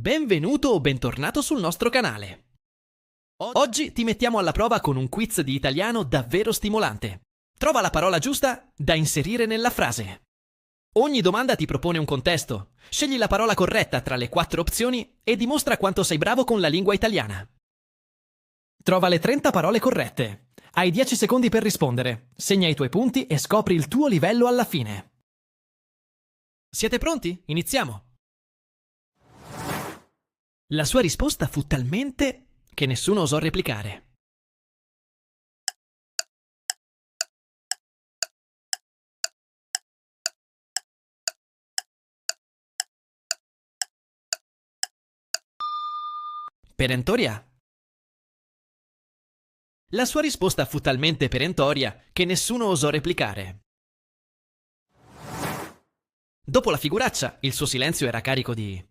Benvenuto o bentornato sul nostro canale. Oggi ti mettiamo alla prova con un quiz di italiano davvero stimolante. Trova la parola giusta da inserire nella frase. Ogni domanda ti propone un contesto. Scegli la parola corretta tra le 4 opzioni e dimostra quanto sei bravo con la lingua italiana. Trova le 30 parole corrette. Hai 10 secondi per rispondere. Segna i tuoi punti e scopri il tuo livello alla fine. Siete pronti? Iniziamo! La sua risposta fu talmente che nessuno osò replicare. Perentoria? La sua risposta fu talmente perentoria che nessuno osò replicare. Dopo la figuraccia, il suo silenzio era carico di...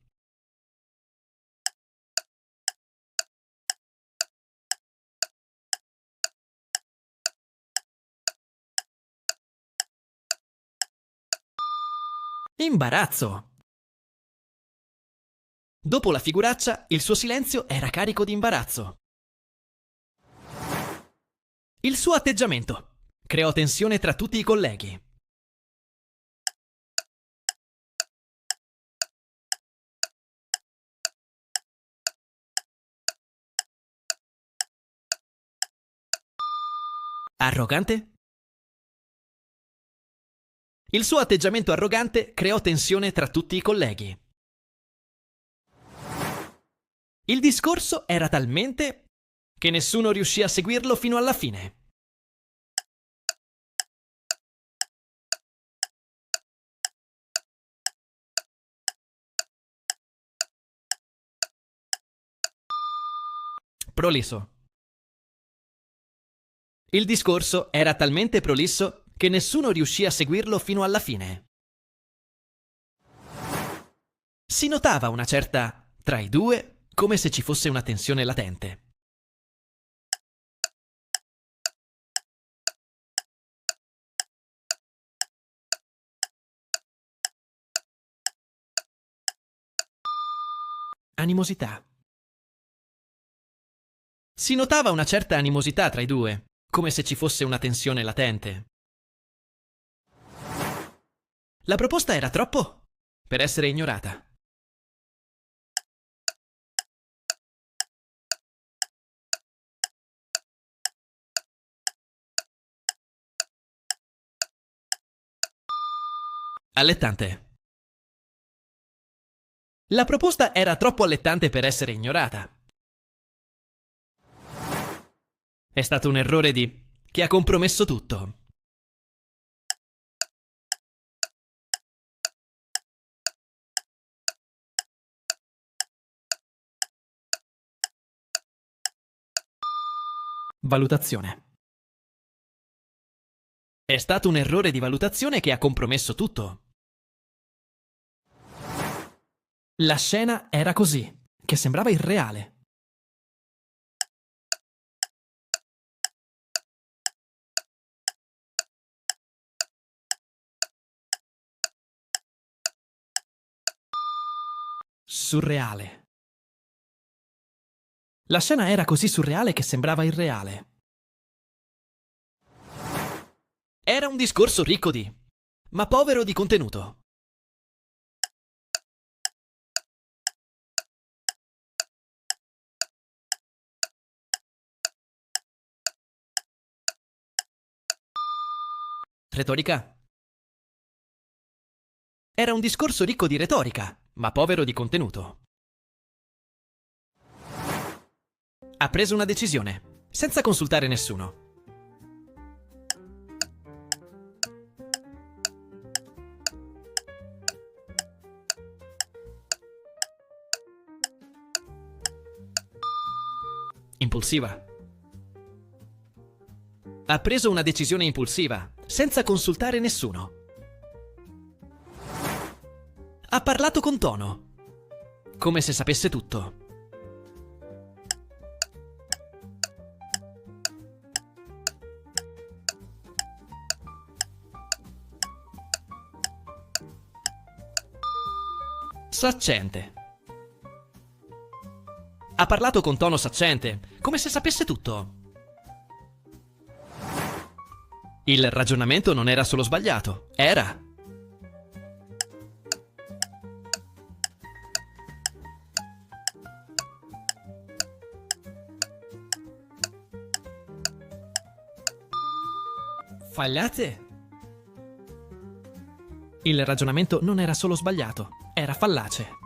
imbarazzo. Dopo la figuraccia, il suo silenzio era carico di imbarazzo. Il suo atteggiamento creò tensione tra tutti i colleghi. Arrogante? Il suo atteggiamento arrogante creò tensione tra tutti i colleghi. Il discorso era talmente che nessuno riuscì a seguirlo fino alla fine. Prolisso. Il discorso era talmente prolisso che nessuno riuscì a seguirlo fino alla fine. Si notava una certa tra i due, come se ci fosse una tensione latente. Animosità. Si notava una certa animosità tra i due, come se ci fosse una tensione latente. La proposta era troppo per essere ignorata. Allettante. La proposta era troppo allettante per essere ignorata. È stato un errore che ha compromesso tutto. Valutazione. È stato un errore di valutazione che ha compromesso tutto. La scena era così, che sembrava irreale. Surreale. La scena era così surreale che sembrava irreale. Era un discorso ricco ma povero di contenuto. Retorica. Era un discorso ricco di retorica, ma povero di contenuto. Ha preso una decisione, senza consultare nessuno. Impulsiva. Ha preso una decisione impulsiva, senza consultare nessuno. Ha parlato con tono, come se sapesse tutto. Saccente. Ha parlato con tono saccente, come se sapesse tutto. Il ragionamento non era solo sbagliato, era. Fagliate? Il ragionamento non era solo sbagliato, era fallace.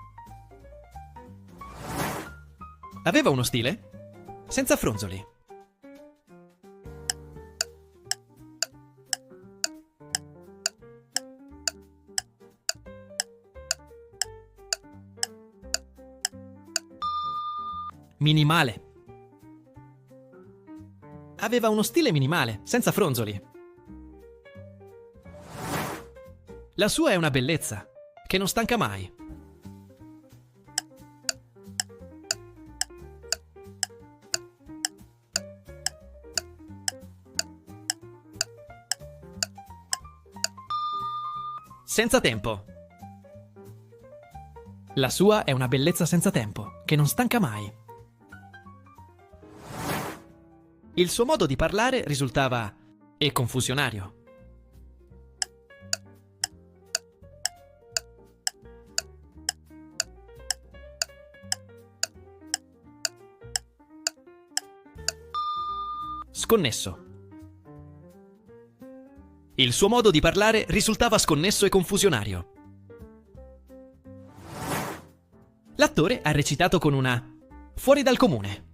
Aveva uno stile? Senza fronzoli. Minimale. Aveva uno stile minimale, senza fronzoli. La sua è una bellezza, che non stanca mai. Senza tempo. La sua è una bellezza senza tempo, che non stanca mai. Il suo modo di parlare risultava confusionario. Sconnesso. Il suo modo di parlare risultava sconnesso e confusionario. L'attore ha recitato con una fuori dal comune.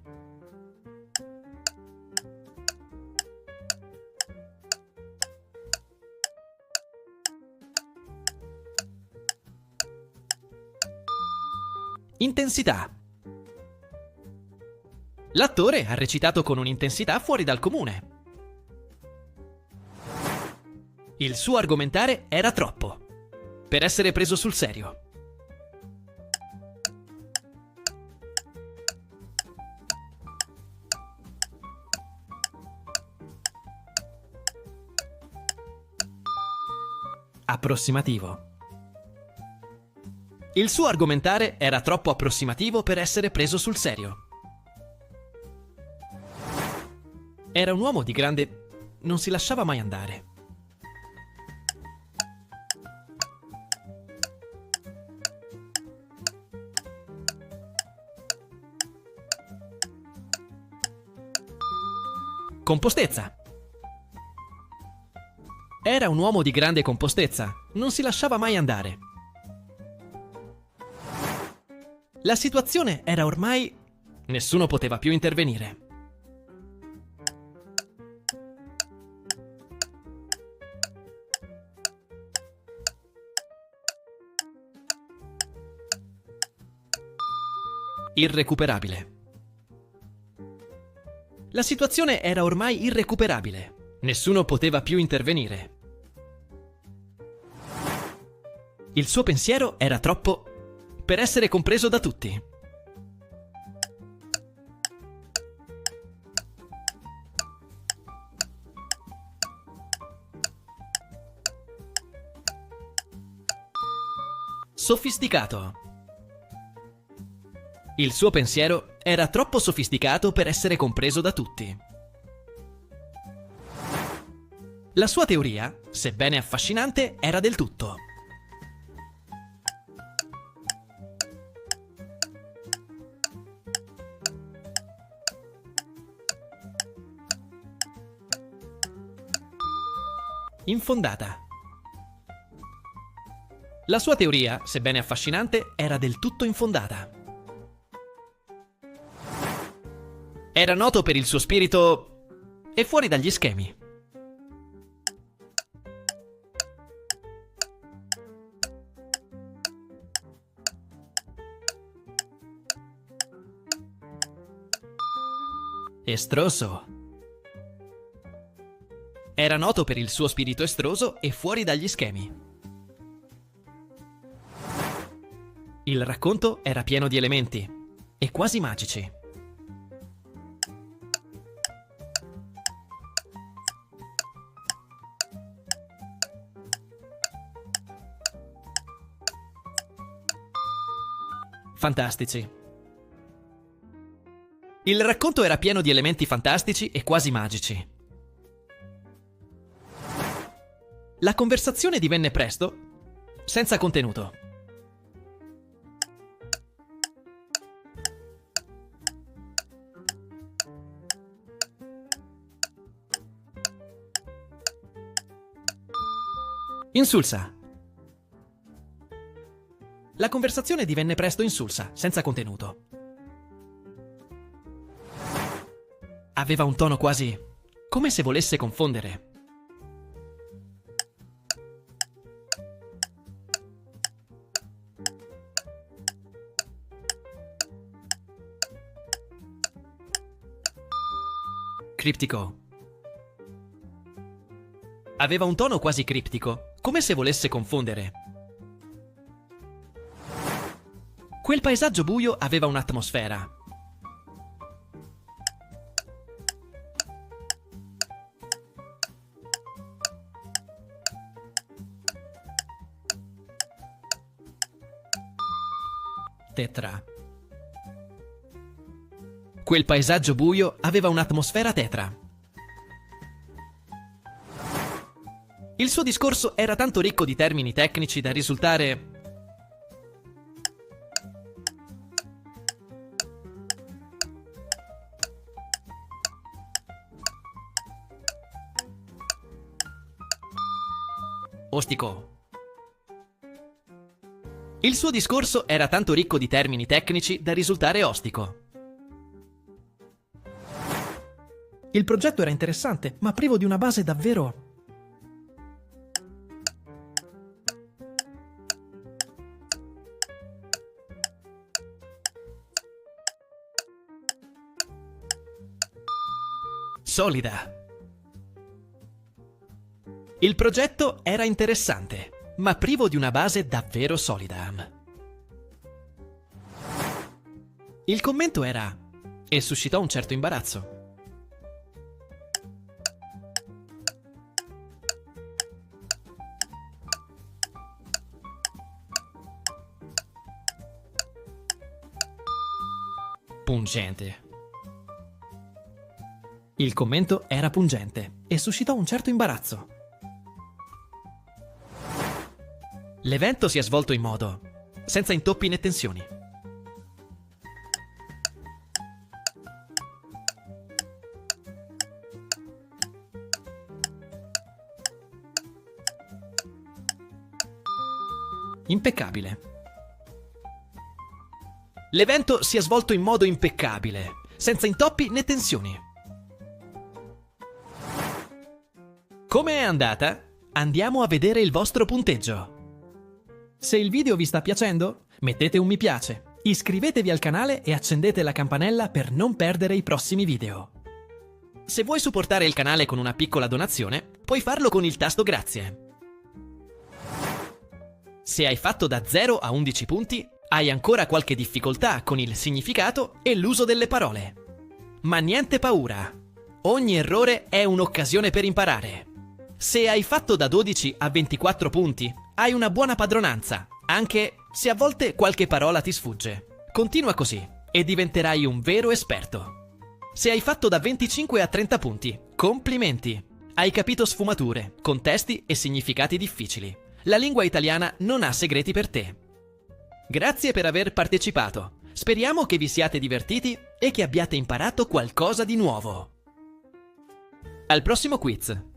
Intensità. L'attore ha recitato con un'intensità fuori dal comune. Il suo argomentare era troppo per essere preso sul serio. Approssimativo. Il suo argomentare era troppo approssimativo per essere preso sul serio. Era un uomo di grande... non si lasciava mai andare. Compostezza. Era un uomo di grande compostezza, non si lasciava mai andare. La situazione era ormai... nessuno poteva più intervenire. Irrecuperabile. La situazione era ormai irrecuperabile. Nessuno poteva più intervenire. Il suo pensiero era troppo per essere compreso da tutti. Sofisticato. Il suo pensiero era troppo sofisticato per essere compreso da tutti. La sua teoria, sebbene affascinante, era del tutto. Infondata. La sua teoria, sebbene affascinante, era del tutto infondata. Era noto per il suo spirito e fuori dagli schemi. Estroso. Era noto per il suo spirito estroso e fuori dagli schemi. Il racconto era pieno di elementi e quasi magici. Fantastici. Il racconto era pieno di elementi fantastici e quasi magici. La conversazione divenne presto senza contenuto. Insulsa. La conversazione divenne presto insulsa, senza contenuto. Aveva un tono quasi come se volesse confondere. Criptico. Aveva un tono quasi criptico, come se volesse confondere. Quel paesaggio buio aveva un'atmosfera. Tetra. Quel paesaggio buio aveva un'atmosfera tetra. Il suo discorso era tanto ricco di termini tecnici da risultare ostico. Il suo discorso era tanto ricco di termini tecnici da risultare ostico. Il progetto era interessante, ma privo di una base davvero solida. Il progetto era interessante, ma privo di una base davvero solida. Il commento era e suscitò un certo imbarazzo. Pungente. Il commento era pungente e suscitò un certo imbarazzo. L'evento si è svolto in modo senza intoppi né tensioni. Impeccabile. L'evento si è svolto in modo impeccabile, senza intoppi né tensioni. Come è andata? Andiamo a vedere il vostro punteggio. Se il video vi sta piacendo, mettete un mi piace, iscrivetevi al canale e accendete la campanella per non perdere i prossimi video. Se vuoi supportare il canale con una piccola donazione, puoi farlo con il tasto grazie. Se hai fatto da 0 a 11 punti, hai ancora qualche difficoltà con il significato e l'uso delle parole. Ma niente paura. Ogni errore è un'occasione per imparare. Se hai fatto da 12 a 24 punti, hai una buona padronanza, anche se a volte qualche parola ti sfugge. Continua così e diventerai un vero esperto. Se hai fatto da 25 a 30 punti, complimenti! Hai capito sfumature, contesti e significati difficili. La lingua italiana non ha segreti per te. Grazie per aver partecipato. Speriamo che vi siate divertiti e che abbiate imparato qualcosa di nuovo. Al prossimo quiz!